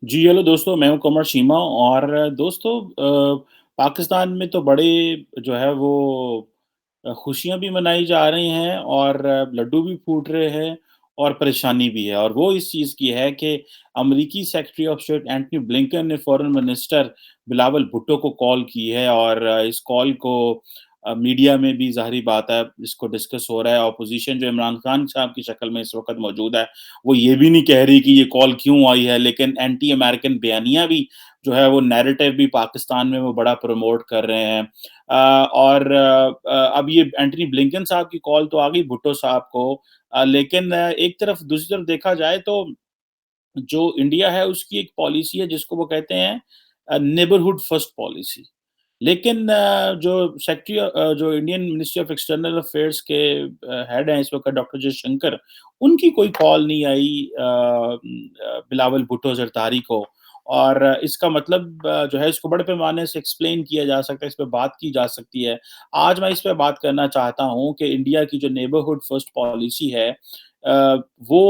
जी, hello दोस्तों, मैं हूँ कमर शीमा और दोस्तों पाकिस्तान में तो बड़े जो है वो खुशियाँ भी मनाई जा रही हैं और लड्डू भी फूट रहे हैं और परेशानी भी है और वो इस चीज़ की है कि अमेरिकी secretary of state Antony Blinken ने फॉरेन मिनिस्टर बिलावल भुट्टो को कॉल की है और इस कॉल को मीडिया में भी ज़ाहिर-सी बात है, इसको डिस्कस हो रहा है। ऑपोज़िशन जो इमरान खान साहब की शक्ल में इस वक़्त मौजूद है, वो ये भी नहीं कह रही कि ये कॉल क्यों आई है, लेकिन एंटी अमेरिकन बयानियाँ भी जो है वो नैरेटिव भी पाकिस्तान में वो बड़ा प्रमोट कर रहे हैं। और अब ये एंटनी ब्लिंकन साहब की कॉल तो आ गई भुट्टो साहब को लेकिन एक तरफ दूसरी तरफ देखा जाए तो जो इंडिया है उसकी एक पॉलिसी है जिसको वो कहते हैं नेबरहुड फर्स्ट पॉलिसी। लेकिन जो Indian ministry of external affairs के हेड हैं इस वक़्त डॉक्टर जयशंकर, उनकी कोई कॉल नहीं आई बिलावल भुट्टो ज़रदारी को और इसका मतलब जो है इसको बड़े पैमाने से एक्सप्लेन किया जा सकता है, इस पे बात की जा सकती है। आज मैं इस पे बात करना चाहता हूँ कि इंडिया की जो नेबरहुड फर्स्ट पॉलिसी है वो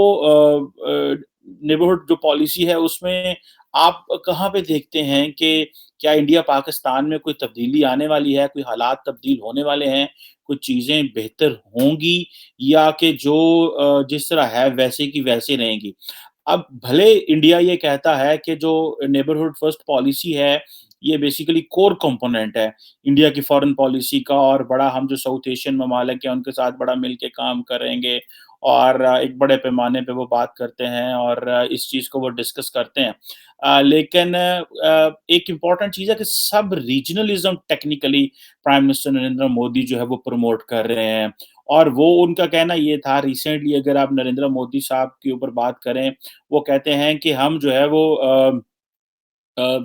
नेबरहुड जो पॉलिसी है उसमें आप कहाँ पे देखते हैं कि क्या इंडिया पाकिस्तान में कोई तब्दीली आने वाली है, कोई हालात तब्दील होने वाले हैं, कुछ चीज़ें बेहतर होंगी या कि जो जिस तरह है वैसे की वैसे रहेंगी? अब भले इंडिया ये कहता है कि जो नेबरहुड फर्स्ट पॉलिसी है, ये बेसिकली कोर कंपोनेंट है इंडिया की फॉरेन पॉलिसी का और बड़ा हम जो साउथ एशियन ममालिक हैं, उनके साथ बड़ा मिल के काम करेंगे और एक बड़े पैमाने पे वो बात करते हैं और इस चीज़ को वो डिस्कस करते हैं। लेकिन एक इम्पोर्टेंट चीज़ है कि सब regionalism technically prime minister Narendra Modi जो है वो प्रमोट कर रहे हैं और वो उनका कहना ये था रिसेंटली अगर आप नरेंद्र मोदी साहब के ऊपर बात करें, वो कहते हैं कि हम जो है वो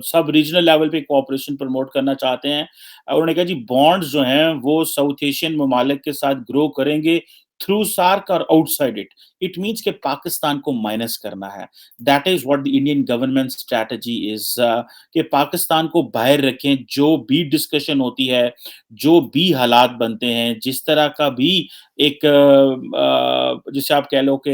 सब रीजनल लेवल पे कोऑपरेशन प्रमोट करना चाहते हैं। उन्होंने कहा जी बॉन्ड्स जो हैं वो साउथ एशियन ममालिक के साथ ग्रो करेंगे थ्रू सार्क और आउटसाइड इट। इट मीन्स कि पाकिस्तान को माइनस करना है। That is what the Indian government strategy is कि पाकिस्तान को बाहर रखें, जो भी डिस्कशन होती है, जो भी हालात बनते हैं, जिस तरह का भी एक जिसे आप कह लो कि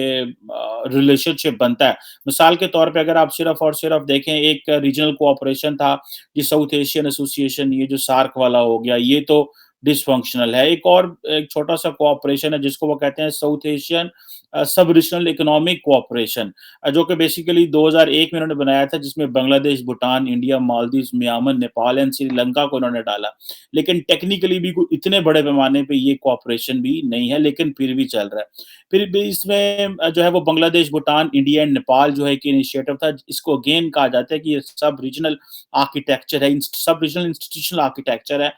रिलेशनशिप बनता है। मिसाल के तौर पे अगर आप सिर्फ़ और सिर्फ़ देखें एक रीजनल कोऑपरेशन था, ये साउथ एशियन एसोसिएशन ये जो सार्क वाला हो गया, ये तो डिसफंक्शनल है। एक छोटा-सा कोऑपरेशन है जिसको वो कहते हैं साउथ एशियन सब रीजनल इकोनॉमिक कोऑपरेशन जो कि बेसिकली 2001 में उन्होंने बनाया था जिसमें Bangladesh, Bhutan, India, Maldives, Myanmar, Nepal and Sri Lanka को उन्होंने डाला। लेकिन टेक्निकली भी कोई इतने बड़े पैमाने पे ये कोऑपरेशन भी नहीं है, लेकिन फिर भी चल रहा है। फिर भी इसमें जो है वो बांग्लादेश, भूटान, इंडिया एंड नेपाल जो है कि इनिशिएटिव था, इसको अगेन कहा जाता है कि ये सब रीजनल आर्किटेक्चर है, सब रीजनल इंस्टीट्यूशनल आर्किटेक्चर है,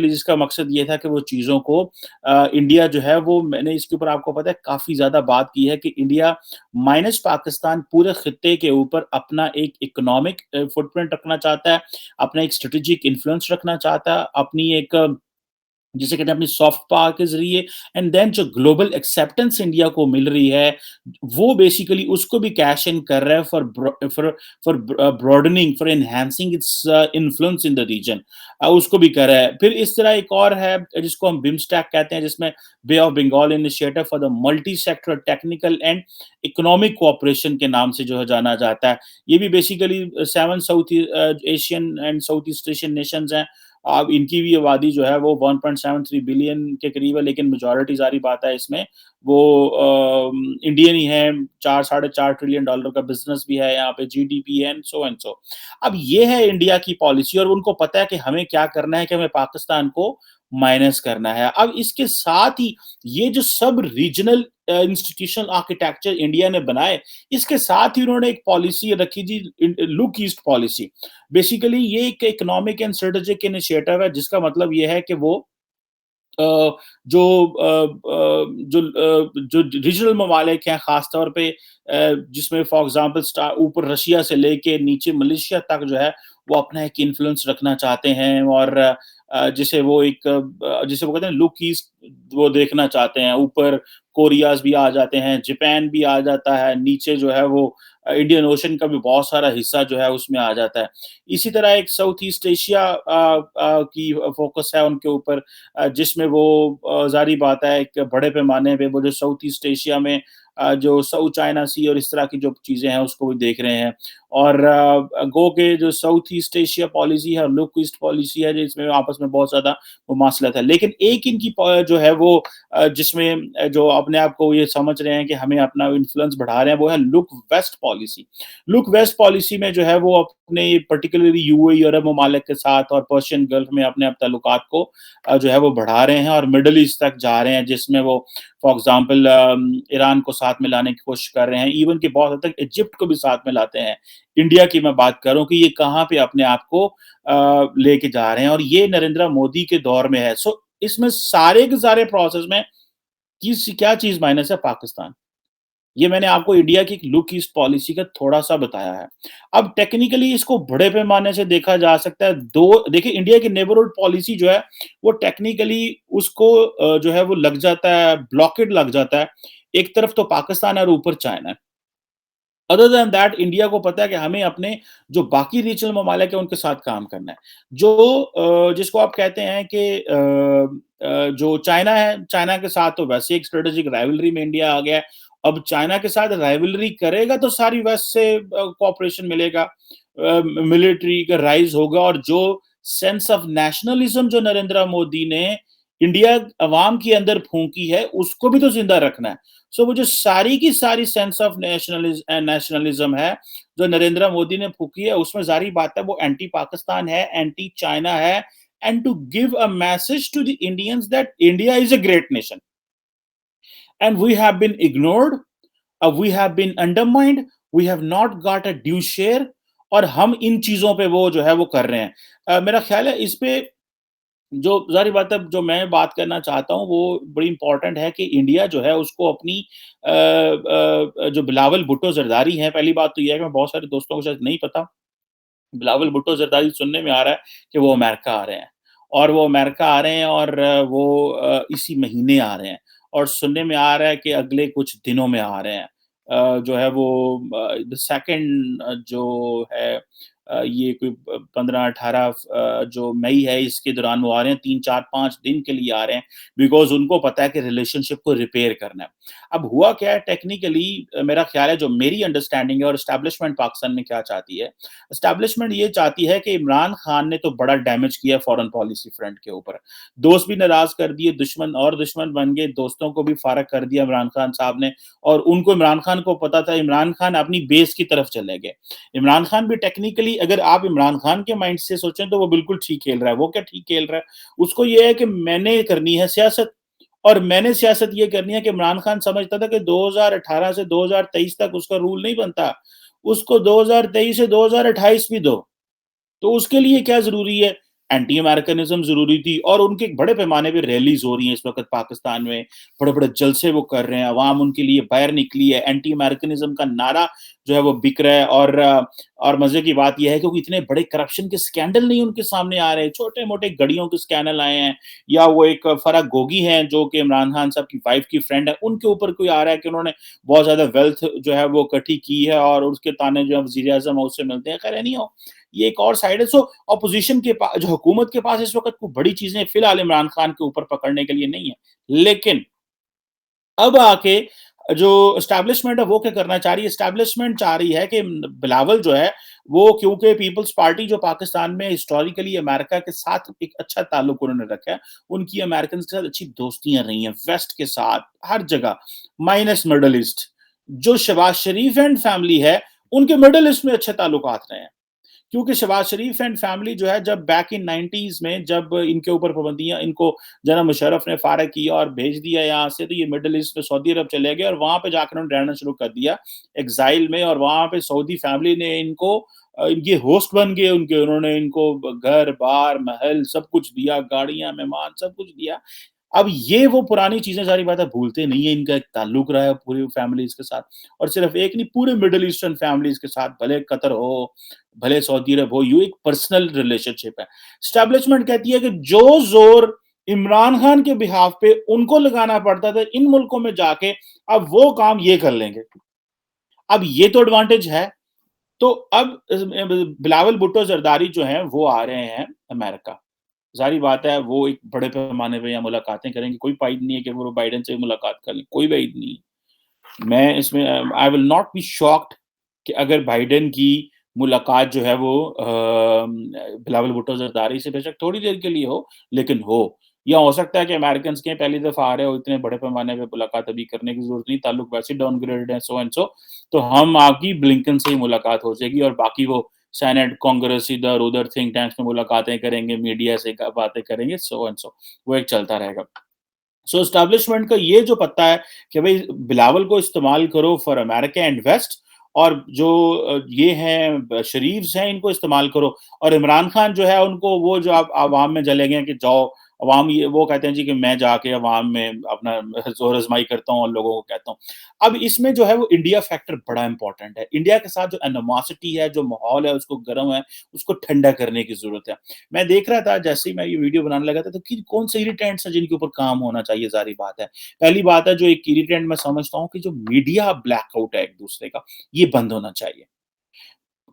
जिसका मकसद ये था कि वो चीज़ों को इंडिया जो है वो मैंने इसके ऊपर आपको पता है काफ़ी ज़्यादा बात की है कि इंडिया माइनस पाकिस्तान पूरे खित्ते के ऊपर अपना एक इकोनॉमिक फुटप्रिंट रखना चाहता है, अपना एक स्ट्रेटेजिक इन्फ्लुएंस रखना चाहता है, अपनी एक जिसे कहते हैं अपनी सॉफ्ट पावर के ज़रिए एंड देन जो ग्लोबल एक्सेप्टेंस इंडिया को मिल रही है, वो बेसिकली उसको भी कैश इन कर रहा है for broadening, for enhancing its influence in the region उसको भी कर रहा है। फिर इस तरह एक और है जिसको हम बिम्स्टेक कहते हैं, जिसमें bay of Bengal initiative for the multi sector technical and economic cooperation के नाम से जो है जाना जाता है। ये भी basically 7 south Asian and south east Asian Nations हैं। अब इनकी भी आबादी जो है वो 1.73 बिलियन के करीब है, लेकिन मेजॉरिटी ज़ाहिर बात है इसमें वो इंडियन ही है। 4 साढ़े 4 ट्रिलियन डॉलर का बिज़नेस भी है यहाँ पे, जीडीपी है एंड सो। अब ये है इंडिया की पॉलिसी और उनको पता है कि हमें क्या करना है कि हमें पाकिस्तान को माइनस करना है। अब इसके साथ ही ये जो सब रीजनल इंस्टीट्यूशनल आर्किटेक्चर इंडिया ने बनाए, इसके साथ ही उन्होंने एक पॉलिसी रखी जी लुक ईस्ट पॉलिसी। बेसिकली ये एक इकोनॉमिक एंड स्ट्रेटेजिक इनिशिएटिव है जिसका मतलब ये है कि वो अ, जो जो रीजनल ममालिक हैं ख़ास तौर पे जिसमें फॉर एग्ज़ाम्पल ऊपर रशिया से लेके नीचे मलेशिया तक जो है, वो अपना एक इन्फ्लुएंस रखना चाहते हैं और जिसे वो कहते हैं लुक ईस्ट वो देखना चाहते हैं। ऊपर कोरियाज़ भी आ जाते हैं, जापान भी आ जाता है, नीचे जो है वो इंडियन ओशन का भी बहुत सारा हिस्सा जो है उसमें आ जाता है। इसी तरह एक साउथ ईस्ट एशिया की फ़ोकस है उनके ऊपर जिसमें वो ज़ाहिर बात है एक बड़े पैमाने पे वो जो साउथ ईस्ट एशिया में जो साउथ चाइना सी और इस तरह की जो चीज़ें हैं उसको भी देख रहे हैं। और गो के जो साउथ ईस्ट एशिया पॉलिसी है और लुक ईस्ट पॉलिसी है, जिसमें आपस में बहुत ज़्यादा मुमासलत है। लेकिन एक इनकी जो है वो जिसमें जो अपने आप को ये समझ रहे हैं कि हमें अपना इन्फ्लुएंस बढ़ा रहे हैं, वो है look west policy. Look west policy में जो है वो अपने पर्टिकुलरली यूएई अरब ममालिक के साथ और पर्शियन गल्फ में अपने आप ताल्लुकात को जो है वो बढ़ा रहे हैं और मिडल ईस्ट तक जा रहे हैं, जिसमें वो फॉर एग्ज़ाम्पल ईरान को साथ में लाने की कोशिश कर रहे हैं, इवन कि बहुत हद तक इजिप्ट को भी साथ में लाते हैं। इंडिया की मैं बात करूँ कि ये कहाँ पे अपने आप को लेके जा रहे हैं, और ये नरेंद्र मोदी के दौर में है। सो इसमें सारे के सारे प्रोसेस में क्या चीज़ माइनस है? पाकिस्तान। ये मैंने आपको इंडिया की एक लुक ईस्ट पॉलिसी का थोड़ा-सा बताया है। अब टेक्निकली इसको बड़े पैमाने से देखा जा सकता है। 2 देखिए, इंडिया की नेबरहुड पॉलिसी जो है, वो टेक्निकली उसको जो है वो लग जाता है, ब्लॉकेड लग जाता है। एक तरफ तो पाकिस्तान है और ऊपर चाइना है। अदर दैन दैट इंडिया को पता है कि हमें अपने जो बाकी रीजनल ममालिक है उनके साथ काम करना है। जो जिसको आप कहते हैं कि जो चाइना है, चाइना के साथ तो वैसे एक स्ट्रेटेजिक राइवलरी में इंडिया आ गया है। अब चाइना के साथ राइवलरी करेगा तो सारी वेस्ट से कोऑपरेशन मिलेगा, मिलिट्री का राइज़ होगा, और जो सेंस ऑफ नेशनलिज्म जो नरेंद्र मोदी ने इंडिया अवाम के अंदर फूँकी है, उसको भी तो ज़िंदा रखना है। सो वो जो सारी की सारी सेंस ऑफ नेशनलिज्म है, जो नरेंद्र मोदी ने फूकी है, उसमें ज़ाहिर बात है वो एंटी पाकिस्तान है, एंटी चाइना है, and to give a message to the Indians that India is a great nation and we have been ignored, we have been undermined, we have not got a due share, और हम इन चीज़ों पे वो जो है वो कर रहे हैं। मेरा ख़्याल है इस पे जो ज़ाहिर बात है, जो मैं बात करना चाहता हूँ वो बड़ी इम्पोर्टेंट है कि इंडिया जो है उसको अपनी जो बिलावल भुट्टो ज़रदारी हैं, पहली बात तो ये है कि मैं बहुत सारे दोस्तों को शायद नहीं पता, बिलावल भुट्टो ज़रदारी सुनने में आ रहा है कि वो अमेरिका आ रहे हैं, और वो अमेरिका आ रहे हैं, और वो इसी महीने आ रहे हैं, और सुनने में आ रहा है कि अगले कुछ दिनों में आ रहे हैं। जो है वो द सेकंड जो है ये कोई 15-18 जो मई है, इसके दौरान वो आ रहे हैं, 3, 4, 5 दिन के लिए आ रहे हैं, बिकॉज़ उनको पता है कि रिलेशनशिप को रिपेयर करना है। अब हुआ क्या है टेक्निकली, मेरा ख़्याल है, जो मेरी अंडरस्टैंडिंग है और एस्टेब्लिशमेंट पाकिस्तान में क्या चाहती है, एस्टेब्लिशमेंट ये चाहती है कि इमरान खान ने तो बड़ा डैमेज किया फॉरेन पॉलिसी फ्रंट के ऊपर। दोस्त भी नाराज़ कर दिए, दुश्मन और दुश्मन बन गए, दोस्तों को भी फारग कर दिया इमरान खान साहब ने, और उनको, इमरान खान को पता था, इमरान खान अपनी बेस की तरफ चले गए। इमरान खान भी टेक्निकली, अगर आप इमरान खान के माइंड से सोचें, तो वो बिल्कुल ठीक खेल रहा है। वो क्या ठीक खेल रहा है? उसको ये है कि मैंने करनी है सियासत, और मैंने सियासत ये करनी है कि इमरान खान समझता था कि 2018 से 2023 तक उसका रूल नहीं बनता। उसको 2023 से 2028 भी दो। तो उसके लिए क्या ज़रूरी है? एंटी अमेरिकनिज़्म ज़रूरी थी, और उनके बड़े पैमाने पे रैलीज़ हो रही हैं इस वक़्त पाकिस्तान में, बड़े-बड़े जलसे वो कर रहे हैं, अवाम उनके लिए बाहर निकली है, एंटी अमेरिकनिज़्म का नारा जो है वो बिक रहा है, और मज़े की बात ये है कि इतने बड़े करप्शन के स्कैंडल नहीं उनके सामने आ रहे, छोटे-मोटे गाड़ियों के स्कैंडल आए हैं, या वो एक फराह गोगी हैं, जो कि इमरान खान साहब की वाइफ़ की फ्रेंड है, उनके ऊपर कोई आ रहा है कि उन्होंने बहुत ज़्यादा वेल्थ जो है वो इकट्ठी की है, और उसके ताने जो है वज़ीर-ए-आज़म है उससे मिलते हैं। खैर एनीहाउ, ये एक और साइड है। सो ऑपोजिशन के पास, जो हुकूमत के पास इस वक़्त कोई बड़ी चीज़ें फिलहाल इमरान खान के ऊपर पकड़ने के लिए नहीं है। लेकिन अब आके जो एस्टेब्लिशमेंट है वो क्या करना चाह रही है? एस्टेब्लिशमेंट चाह रही है कि बिलावल जो है, वो, क्योंकि पीपल्स पार्टी जो पाकिस्तान में हिस्टोरिकली अमेरिका के साथ एक अच्छा ताल्लुक उन्होंने रखा है, उनकी अमेरिकन्स के साथ अच्छी दोस्तियाँ रही हैं, वेस्ट के साथ, हर जगह, माइनस मिडल ईस्ट। जो शहबाज शरीफ एंड फैमिली है, उनके मिडल ईस्ट में अच्छे ताल्लुकात रहे हैं। क्योंकि शहबाज शरीफ एंड फैमिली जो है, जब बैक इन 90s में जब इनके ऊपर पाबंदियाँ, इनको जनाब मुशर्रफ ने फारिग किया और भेज दिया यहाँ से, तो ये मिडल ईस्ट में सऊदी अरब चले गए, और वहाँ पे जाकर उन्होंने रहना शुरू कर दिया एक्साइल में, और वहाँ पे सऊदी फैमिली ने इनको ये होस्ट बन गए उनके, उन्होंने इनको घर-बार, महल सब कुछ दिया, गाड़ियाँ, मेहमान सब कुछ दिया। अब ये वो पुरानी चीज़ें, ज़ाहिर बात है, भूलते नहीं है, इनका एक ताल्लुक रहा है पूरी फैमिलीज़ के साथ, और सिर्फ़ एक नहीं, पूरे मिडल ईस्टर्न फैमिलीज़ के साथ, भले कतर हो, भले सऊदी अरब हो, ये एक पर्सनल रिलेशनशिप है। एस्टेब्लिशमेंट कहती है कि जो ज़ोर इमरान खान के बिहाफ़ पे उनको लगाना पड़ता था इन मुल्कों में जाके, अब वो काम ये कर लेंगे। अब ये तो एडवांटेज है। तो अब बिलावल भुट्टो ज़रदारी जो हैं, वो आ रहे हैं अमेरिका। ज़ाहिर बात है, वो एक बड़े पैमाने पे यहाँ मुलाकातें करेंगे, कोई पाइद नहीं है कि वो बाइडेन से मुलाकात कर लें, कोई वाइद नहीं है। मैं इसमें I will not be shocked कि अगर बाइडेन की मुलाकात जो है वो बिलावल भुट्टो ज़रदारी से बेशक थोड़ी देर के लिए हो, लेकिन हो। या हो सकता है कि अमेरिकन्स कहें पहली दफ़ा आ रहे हो, इतने बड़े पैमाने पे मुलाकात अभी करने की ज़रूरत नहीं, ताल्लुक वैसे ही डाउनग्रेडेड है, सो एंड सो। तो हम आपकी ब्लिंकन से ही मुलाकात हो जाएगी और बाकी वो सेनेट, कांग्रेस इधर-उधर थिंक टैंक्स में मुलाकातें करेंगे, मीडिया से क बातें करेंगे, सो एंड सो। वो एक चलता रहेगा। सो एस्टेब्लिशमेंट का ये जो पत्ता है कि भई बिलावल को इस्तेमाल करो फॉर अमेरिका एंड वेस्ट और जो ये हैं शरीफ्स हैं इनको इस्तेमाल करो और इमरान खान जो है उनको वो जो आप अवाम में चले गए हैं कि जाओ अवाम ये वो कहते हैं जी कि मैं जाके अवाम में अपना ज़ोर आज़माई करता हूँ और लोगों को कहता हूँ। अब इसमें जो है वो इंडिया फैक्टर बड़ा इम्पोर्टेंट है। इंडिया के साथ जो एनिमोसिटी है, जो माहौल है उसको गर्म है, उसको ठंडा करने की ज़रूरत है। मैं देख रहा था जैसे ही मैं ये वीडियो बनाने लगा था तो कि कौन से इरिटेंट्स हैं जिनके ऊपर काम होना चाहिए ज़ाहिर बात है। पहली बात है जो एक इरिटेंट मैं समझता हूँ कि जो मीडिया ब्लैकआउट है एक-दूसरे का, ये बंद होना चाहिए।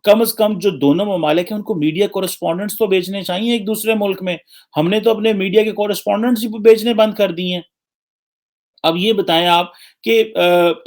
कम से कम जो दोनों ममालिक हैं उनको मीडिया कॉरेस्पोंडेंट्स तो भेजने चाहिए एक-दूसरे मुल्क में। हमने तो अपने मीडिया के कॉरेस्पोंडेंट्स ही भेजने बंद कर दिए हैं। अब ये बताएँ आप कि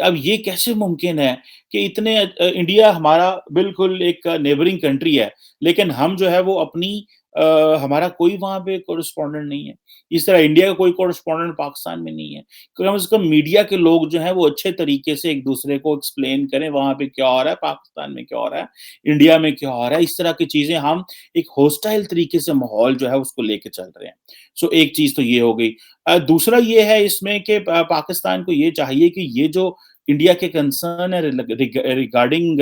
अब ये कैसे मुमकिन है कि इतने इंडिया हमारा बिल्कुल एक नेबरिंग कंट्री है, लेकिन हम जो है वो अपनी हमारा कोई वहाँ पे कॉरेस्पोंडेंट नहीं है। इस तरह इंडिया का कोई कॉरेस्पोंडेंट पाकिस्तान में नहीं है। कम से कम मीडिया के लोग जो हैं वो अच्छे तरीके से एक-दूसरे को एक्सप्लेन करें, वहाँ पे क्या हो रहा है, पाकिस्तान में क्या हो रहा है, इंडिया में क्या हो रहा है, इस तरह की चीज़ें हम एक हॉस्टाइल तरीके से माहौल जो है उसको लेके चल रहे हैं। सो एक चीज़ तो ये हो गई। दूसरा ये है इसमें कि पाकिस्तान को ये चाहिए कि ये जो इंडिया के कंसर्न है रिगार्डिंग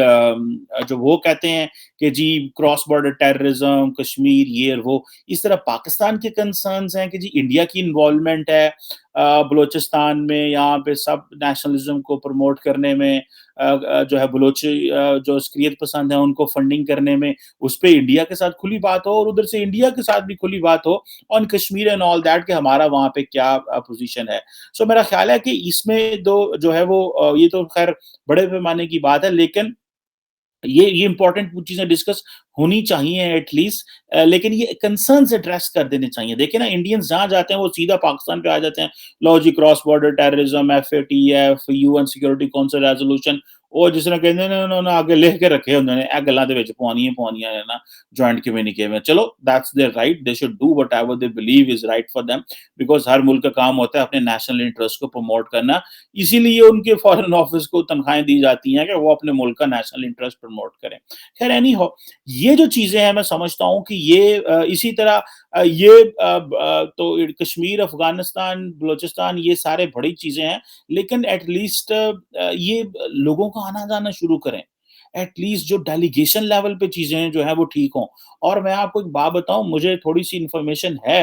जो वो कहते हैं कि जी क्रॉस बॉर्डर टेररिज्म, कश्मीर ये और वो, इस तरह पाकिस्तान के कंसर्न्स हैं कि जी इंडिया की इन्वॉल्वमेंट है बलूचिस्तान में, यहाँ पे सब नेशनलिज्म को प्रमोट करने में जो है जो अस्करियत पसंद है उनको फंडिंग करने में, उस पे इंडिया के साथ खुली बात हो और उधर से इंडिया के साथ भी खुली बात हो on Kashmir and all that कि हमारा वहाँ पे क्या पोजीशन है। सो मेरा ख्याल है कि इसमें दो जो है वो ये तो खैर बड़े पैमाने की बात है लेकिन ये इम्पोर्टेंट चीज़ें डिस्कस होनी चाहिए एटलीस्ट लेकिन ये कंसर्न्स एड्रेस कर देने चाहिए। देखिए ना इंडियंस जहाँ जाते हैं वो सीधा पाकिस्तान पे आ जाते हैं। लो जी cross border terrorism, FATF, UN security council resolution ਉਹ ਜਿਸ ਤਰ੍ਹਾਂ ਕਹਿੰਦੇ ਨੇ ਉਹਨਾਂ ਨੇ ਅੱਗੇ ਲਿਖ ਕੇ ਰੱਖੇ ਹੁੰਦੇ ਨੇ ਇਹ ਗੱਲਾਂ ਦੇ ਵਿੱਚ ਪਵਾਉਣੀਆਂ ਨੇ ਨਾ ਜੁਆਇੰਟ कम्युनिके में चलो that's their right they should do whatever they believe is right for them because हर मुल्क का काम होता है अपने नेशनल इंटरेस्ट को प्रमोट करना इसीलिए उनके फॉरेन ऑफिस को तनख्वाहें दी जाती हैं कि वो अपने मुल्क का नेशनल इंटरेस्ट प्रमोट करें खैर एनी हो ये जो चीजें हैं मैं समझता हूँ कि ये इसी तरह तो कश्मीर अफगानिस्तान बलूचिस्तान ये सारे बड़ी चीजें हैं लेकिन एटलीस्ट ये लोगों को आना जाना शुरू करें एटलीस्ट जो डेलीगेशन लेवल पे चीजें जो है वो ठीक हों और मैं आपको एक बात बताऊं मुझे थोड़ी सी इंफॉर्मेशन है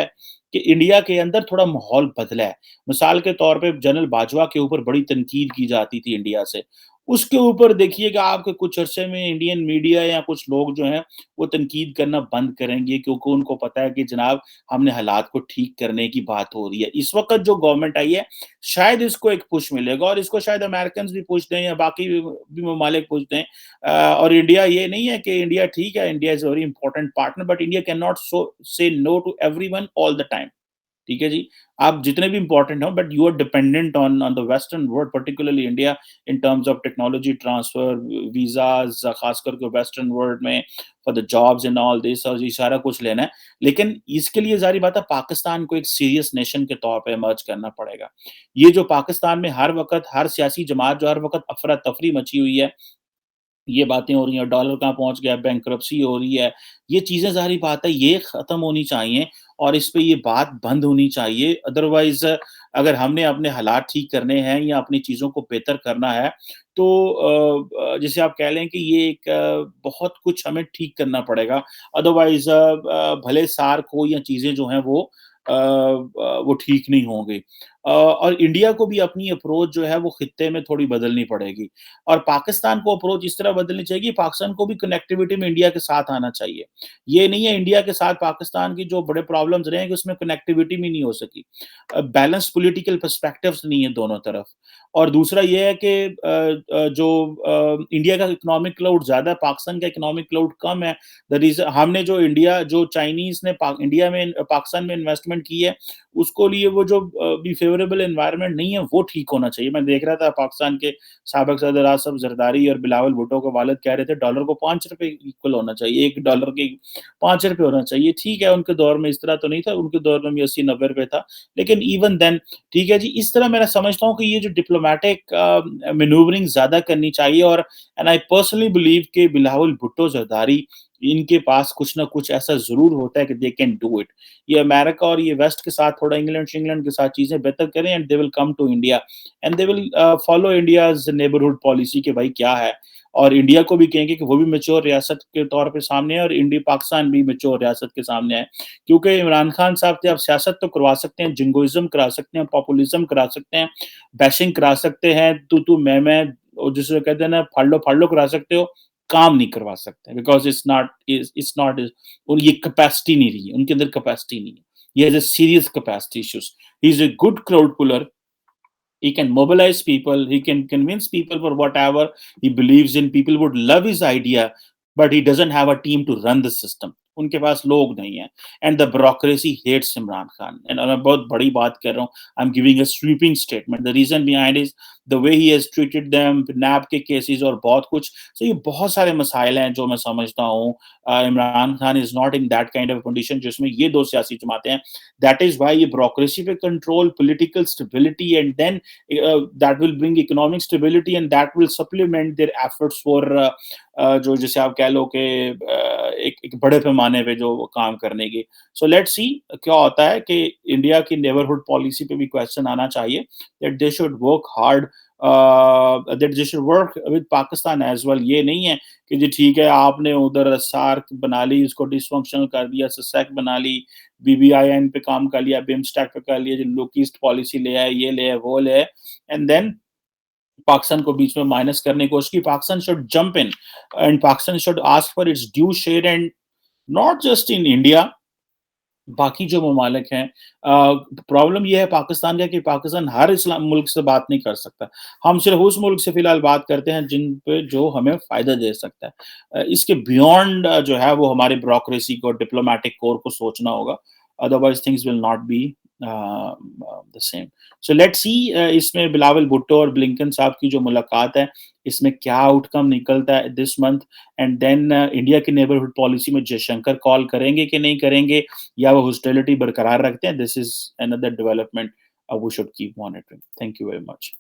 कि इंडिया के अंदर थोड़ा माहौल बदला है मिसाल के तौर पे जनरल बाजवा के ऊपर बड़ी तनकीद की जाती थी इंडिया से उसके ऊपर देखिएगा आपके कुछ अरसे में इंडियन मीडिया या कुछ लोग जो हैं वो तनकीद करना बंद करेंगे क्योंकि उनको पता है कि जनाब हमने हालात को ठीक करने की बात हो रही है इस वक्त जो गवर्नमेंट आई है शायद इसको एक पुश मिलेगा और इसको शायद अमेरिकन भी पुश दें या बाकी भी ममालिक पुश दें और इंडिया ये नहीं है कि इंडिया ठीक है India is very important partner but India can not say no to everyone all the time ठीक है जी आप जितने भी इंपॉर्टेंट हो but you are dependent on the western world particularly India in terms of technology transfer visas खास करके western world में for the jobs and all this और ये सारा कुछ लेना है लेकिन इसके लिए जारी बात है पाकिस्तान को एक सीरियस नेशन के तौर पे इमर्ज करना पड़ेगा ये जो पाकिस्तान में हर वक्त हर सियासी जमात जो हर वक्त अफरा तफरी मची हुई है ये बातें हो रही हैं, डॉलर कहाँ पहुँच गया, बैंकरप्सी हो रही है। ये चीज़ें ज़ाहिर बात है ये ख़त्म होनी चाहिए और इस पे ये बात बंद होनी चाहिए। अदरवाइज़ अगर हमने अपने हालात ठीक करने हैं या अपनी चीज़ों को बेहतर करना है, तो जैसे आप कह लें कि ये एक बहुत कुछ हमें ठीक करना पड़ेगा। अदरवाइज़ भले सार्क हो या चीज़ें जो हैं वो ठीक नहीं होंगी। और इंडिया को भी अपनी अप्रोच जो है वो खित्ते में थोड़ी बदलनी पड़ेगी। और पाकिस्तान को अप्रोच इस तरह बदलनी चाहिए कि पाकिस्तान को भी कनेक्टिविटी में इंडिया के साथ आना चाहिए। ये नहीं है इंडिया के साथ पाकिस्तान की जो बड़े प्रॉब्लम्स रहे हैं कि उसमें कनेक्टिविटी भी नहीं हो सकी। बैलेंस पॉलिटिकल पर्सपेक्टिव्स नहीं है दोनों तरफ। और दूसरा ये है कि जो इंडिया का इकोनॉमिक क्लाउड ज़्यादा है, पाकिस्तान का इकोनॉमिक क्लाउड कम है। द रीज़न हमने जो चाइनीज़ ने इंडिया में पाकिस्तान में इन्वेस्टमेंट की है, उसको लिए वो जो भी फ़ेवरेबल एनवायरनमेंट नहीं है, वो ठीक होना चाहिए। मैं देख रहा था पाकिस्तान के साबिक सदर आसिफ ज़रदारी और बिलावल भुट्टो के वालिद कह रहे थे डॉलर को ₹5 इक्वल होना चाहिए, 1 डॉलर के ₹5 होना चाहिए। ठीक है, उनके दौर में इस तरह तो नहीं था, उनके दौर में भी 80-90 था। लेकिन इवन देन ठीक है जी, इस तरह मैं समझता हूँ कि ये जो डिप्लोमैटिक मैनूवरिंग ज़्यादा करनी चाहिए और एंड आई पर्सनली बिलीव कि बिलावल भुट्टो ज़रदारी इनके पास कुछ ना कुछ ऐसा ज़रूर होता है कि दे कैन डू इट। ये अमेरिका और ये वेस्ट के साथ थोड़ा इंग्लैंड के साथ चीज़ें बेहतर करें and they will come to India and they will follow India's neighbourhood policy कि भाई क्या है। और इंडिया को भी कहेंगे कि वो भी मैच्योर रियासत के तौर पे सामने है और इंडी पाकिस्तान भी मैच्योर रियासत के सामने है। क्योंकि इमरान खान साहब से आप सियासत तो करवा सकते हैं, जिंगोइज़्म करा सकते हैं, पॉपुलिज़्म करा सकते हैं, बैशिंग करा सकते हैं, तू मैं और जिसे कहते हैं ना फाड़ लो करा सकते हो, काम नहीं करवा सकते बिकॉज़ इट्स नॉट और ये कैपेसिटी नहीं रही है, उनके अंदर कैपेसिटी नहीं है। He has a serious capacity issues. He's a good crowd puller. He can mobilize people. He can convince people for whatever he believes in. People would love his idea, but he doesn't have a team to run the system. उनके पास लोग नहीं है and the bureaucracy hates Imran Khan and मैं बहुत बड़ी बात कर रहा हूँ I am giving a sweeping statement the reason behind is the way he has treated them NAB के केसेस और बहुत कुछ तो ये बहुत सारे मसाइल हैं जो मैं समझता हूँ Imran Khan is not in that kind of condition जिसमें ये दो सियासी जमातें हैं दैट इज वाई ये ब्यूरोक्रेसी पे control political stability and then that will bring economic stability and that will supplement their efforts for जो जैसे आप कह लो कि एक बड़े पैमाने पे जो काम करने की सो लेट्स सी क्या होता है कि इंडिया की नेबरहुड पॉलिसी पे भी क्वेश्चन आना चाहिए that they should work hard that they should work with Pakistan as well ये नहीं है कि जी ठीक है आपने उधर सार्क बना ली इसको डिसफंक्शनल कर दिया ससैक बना ली बीबीआईएन पे काम कर लिया बिम्स्टेक पे कर लिया जो लोक ईस्ट पॉलिसी ले आए ये ले आए वो ले आए एंड देन पाकिस्तान को बीच में माइनस करने की कोशिश की Pakistan should jump in and Pakistan should ask for its due share and not just in India बाकी जो ममालिक हैं प्रॉब्लम ये है पाकिस्तान का कि पाकिस्तान हर इस्लाम मुल्क से बात नहीं कर सकता हम सिर्फ उस मुल्क से फिलहाल बात करते हैं जिन पे जो हमें फ़ायदा दे सकता है इसके बियॉन्ड जो है वो हमारी ब्यूरोक्रेसी को डिप्लोमेटिक कोर को सोचना होगा otherwise things will not be the same so let's see इसमें बिलावल भुट्टो और ब्लिंकन साहब की जो मुलाकात है इसमें क्या आउटकम निकलता है this month and then India की नेबरहुड पॉलिसी में जयशंकर कॉल करेंगे कि नहीं करेंगे या वो हॉस्टिलिटी बरकरार रखते हैं this is another development we should keep monitoring thank you very much